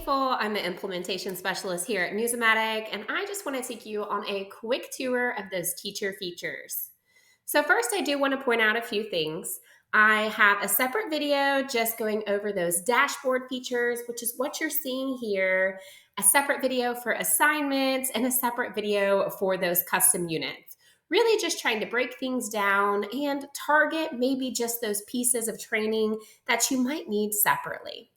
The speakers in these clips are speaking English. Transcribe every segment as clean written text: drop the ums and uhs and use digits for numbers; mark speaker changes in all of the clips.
Speaker 1: people. I'm the implementation specialist here at News-O-Matic, and I just want to take you on a quick tour of those teacher features. So first, I do want to point out a few things. I have a separate video just going over those dashboard features, which is what you're seeing here, a separate video for assignments, and a separate video for those custom units. Really just trying to break things down and target maybe just those pieces of training that you might need separately.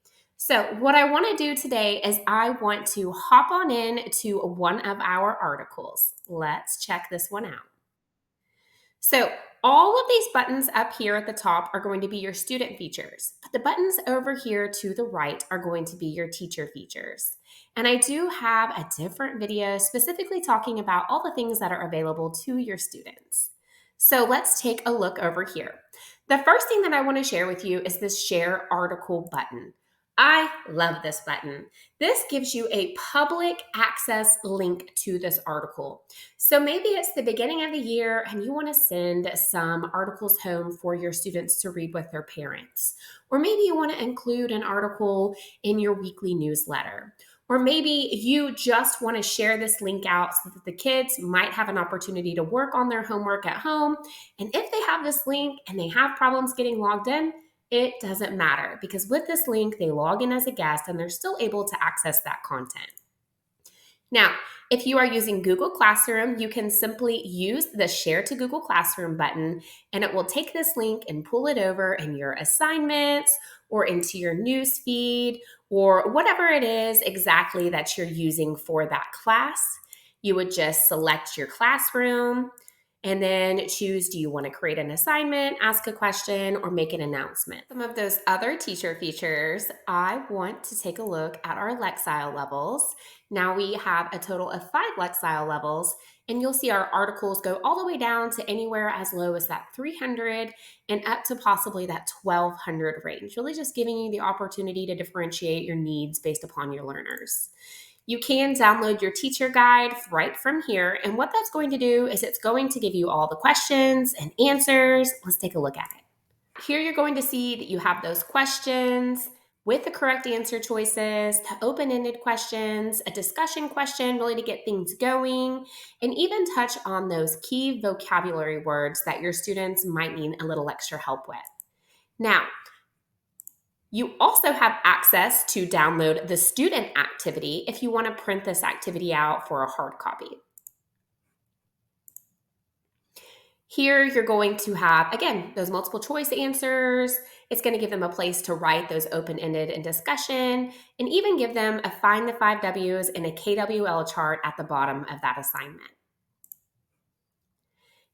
Speaker 1: So what I want to do today is I want to hop on in to one of our articles. Let's check this one out. So all of these buttons up here at the top are going to be your student features, but the buttons over here to the right are going to be your teacher features. And I do have a different video specifically talking about all the things that are available to your students. So let's take a look over here. The first thing that I want to share with you is this share article button. I love this button. This gives you a public access link to this article. So maybe it's the beginning of the year and you want to send some articles home for your students to read with their parents. Or maybe you want to include an article in your weekly newsletter. Or maybe you just want to share this link out so that the kids might have an opportunity to work on their homework at home. And if they have this link and they have problems getting logged in, it doesn't matter because with this link, they log in as a guest and they're still able to access that content. Now, if you are using Google Classroom, you can simply use the Share to Google Classroom button, and it will take this link and pull it over in your assignments or into your news feed or whatever it is exactly that you're using for that class. You would just select your classroom and then choose, do you want to create an assignment, ask a question, or make an announcement? Some of those other teacher features, I want to take a look at our Lexile levels. Now we have a total of 5 Lexile levels, and you'll see our articles go all the way down to anywhere as low as that 300 and up to possibly that 1200 range, really just giving you the opportunity to differentiate your needs based upon your learners. You can download your teacher guide right from here. And what that's going to do is it's going to give you all the questions and answers. Let's take a look at it. Here you're going to see that you have those questions with the correct answer choices, the open-ended questions, a discussion question really to get things going, and even touch on those key vocabulary words that your students might need a little extra help with. Now, you also have access to download the student activity if you want to print this activity out for a hard copy. Here you're going to have, again, those multiple choice answers. It's going to give them a place to write those open-ended and discussion, and even give them a find the 5 W's and a KWL chart at the bottom of that assignment.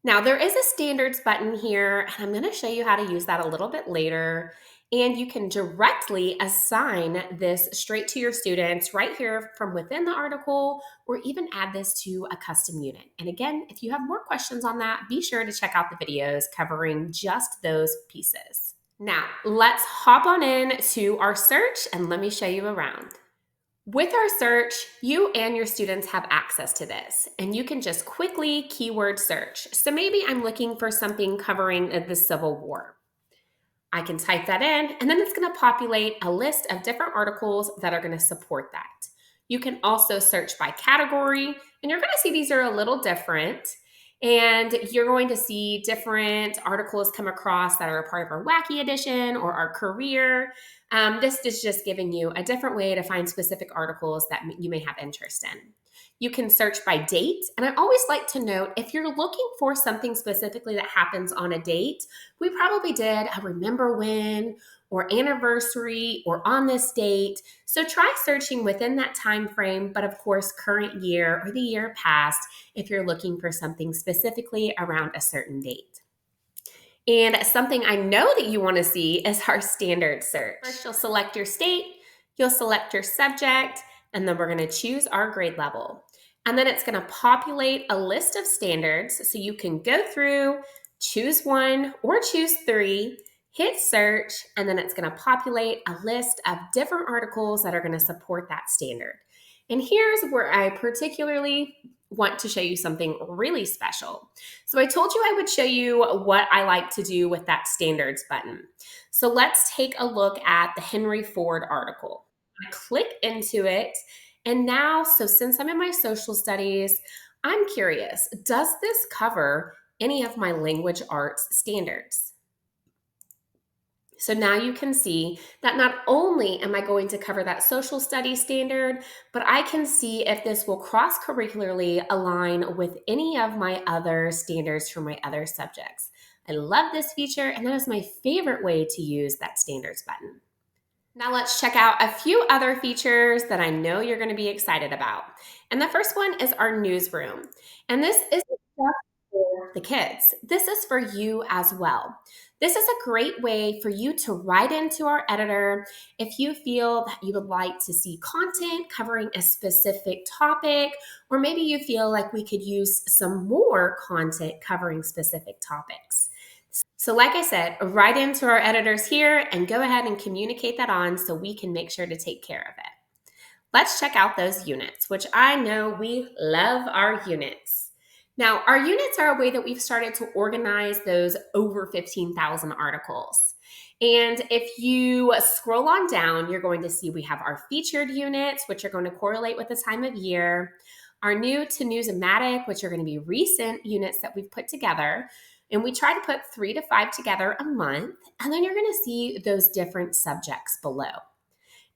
Speaker 1: Now there is a standards button here, and I'm going to show you how to use that a little bit later. And you can directly assign this straight to your students right here from within the article, or even add this to a custom unit. And again, if you have more questions on that, be sure to check out the videos covering just those pieces. Now, let's hop on in to our search and let me show you around. With our search, you and your students have access to this, and you can just quickly keyword search. So maybe I'm looking for something covering the Civil War. I can type that in, and then it's going to populate a list of different articles that are going to support that. You can also search by category, and you're going to see these are a little different. And you're going to see different articles come across that are a part of our Wacky Edition or our career. This is just giving you a different way to find specific articles that you may have interest in. You can search by date, and I always like to note if you're looking for something specifically that happens on a date, we probably did a remember when or anniversary or on this date. So try searching within that time frame, but of course current year or the year past if you're looking for something specifically around a certain date. And something I know that you want to see is our standard search. First, you'll select your state, you'll select your subject, and then we're going to choose our grade level. And then it's going to populate a list of standards. So you can go through, choose one or choose 3, hit search, and then it's going to populate a list of different articles that are going to support that standard. And here's where I particularly want to show you something really special. So I told you I would show you what I like to do with that standards button. So let's take a look at the Henry Ford article. going to click into it. And now, so since I'm in my social studies, I'm curious, does this cover any of my language arts standards? So now you can see that not only am I going to cover that social studies standard, but I can see if this will cross-curricularly align with any of my other standards for my other subjects. I love this feature, and that is my favorite way to use that standards button. Now let's check out a few other features that I know you're going to be excited about. And the first one is our newsroom. And this isn't just for the kids. This is for you as well. This is a great way for you to write into our editor if you feel that you would like to see content covering a specific topic, or maybe you feel like we could use some more content covering specific topics. So like I said, write into our editors here and go ahead and communicate that on so we can make sure to take care of it. Let's check out those units, which I know we love our units. Now, our units are a way that we've started to organize those over 15,000 articles. And if you scroll on down, you're going to see we have our featured units, which are going to correlate with the time of year, our new to News-O-Matic, which are going to be recent units that we've put together. And we try to put 3 to 5 together a month, and then you're going to see those different subjects below.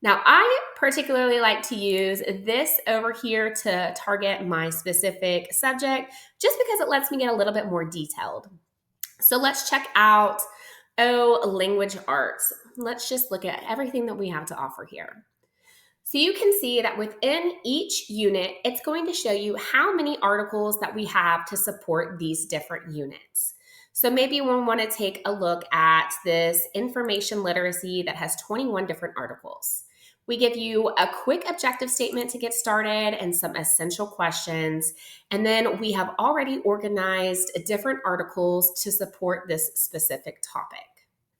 Speaker 1: Now, I particularly like to use this over here to target my specific subject, just because it lets me get a little bit more detailed. So let's check out, language arts. Let's just look at everything that we have to offer here. So you can see that within each unit, it's going to show you how many articles that we have to support these different units. So maybe we want to take a look at this information literacy that has 21 different articles. We give you a quick objective statement to get started and some essential questions. And then we have already organized different articles to support this specific topic.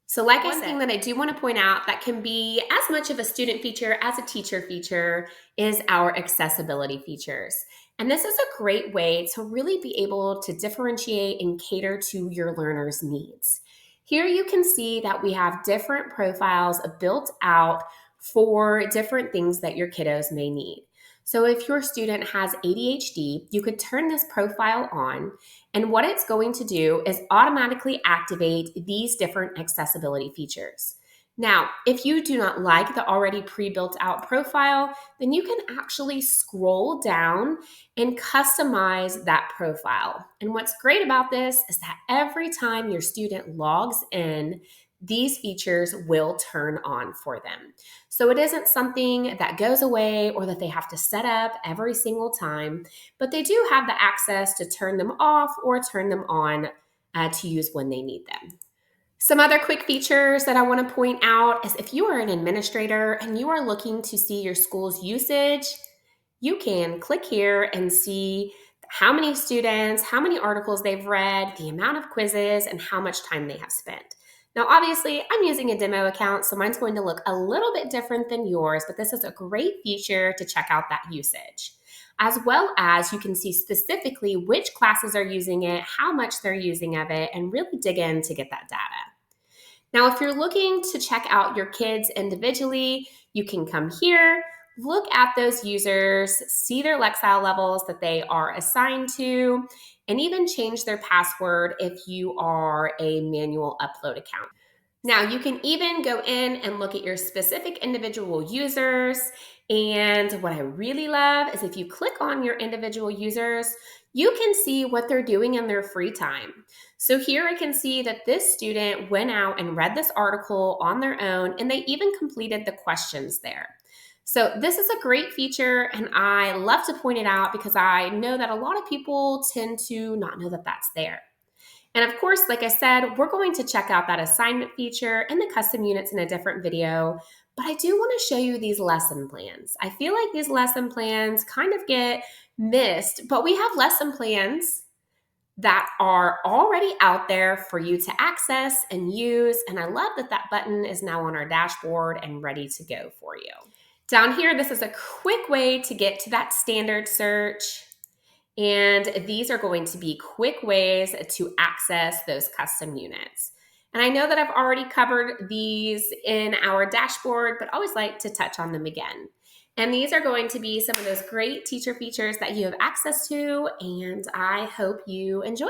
Speaker 1: So like I said, one thing that I do want to point out that can be as much of a student feature as a teacher feature is our accessibility features. And this is a great way to really be able to differentiate and cater to your learners' needs. Here you can see that we have different profiles built out for different things that your kiddos may need. So if your student has ADHD, you could turn this profile on, and what it's going to do is automatically activate these different accessibility features. Now, if you do not like the already pre-built out profile, then you can actually scroll down and customize that profile. And what's great about this is that every time your student logs in, these features will turn on for them. So it isn't something that goes away or that they have to set up every single time, but they do have the access to turn them off or turn them on to use when they need them. Some other quick features that I want to point out is if you are an administrator and you are looking to see your school's usage, you can click here and see how many students, how many articles they've read, the amount of quizzes, and how much time they have spent. Now, obviously, I'm using a demo account, so mine's going to look a little bit different than yours, but this is a great feature to check out that usage. As well as you can see specifically which classes are using it, how much they're using of it, and really dig in to get that data. Now, if you're looking to check out your kids individually, you can come here, look at those users, see their Lexile levels that they are assigned to, and even change their password if you are a manual upload account. Now, you can even go in and look at your specific individual users. And what I really love is if you click on your individual users, you can see what they're doing in their free time. So here I can see that this student went out and read this article on their own, and they even completed the questions there. So this is a great feature, and I love to point it out because I know that a lot of people tend to not know that that's there. And of course, like I said, we're going to check out that assignment feature and the custom units in a different video, but I do want to show you these lesson plans. I feel like these lesson plans kind of get missed, but we have lesson plans that are already out there for you to access and use. And I love that that button is now on our dashboard and ready to go for you. Down here, this is a quick way to get to that standard search. And these are going to be quick ways to access those custom units. And I know that I've already covered these in our dashboard, but I always like to touch on them again. And these are going to be some of those great teacher features that you have access to, and I hope you enjoy.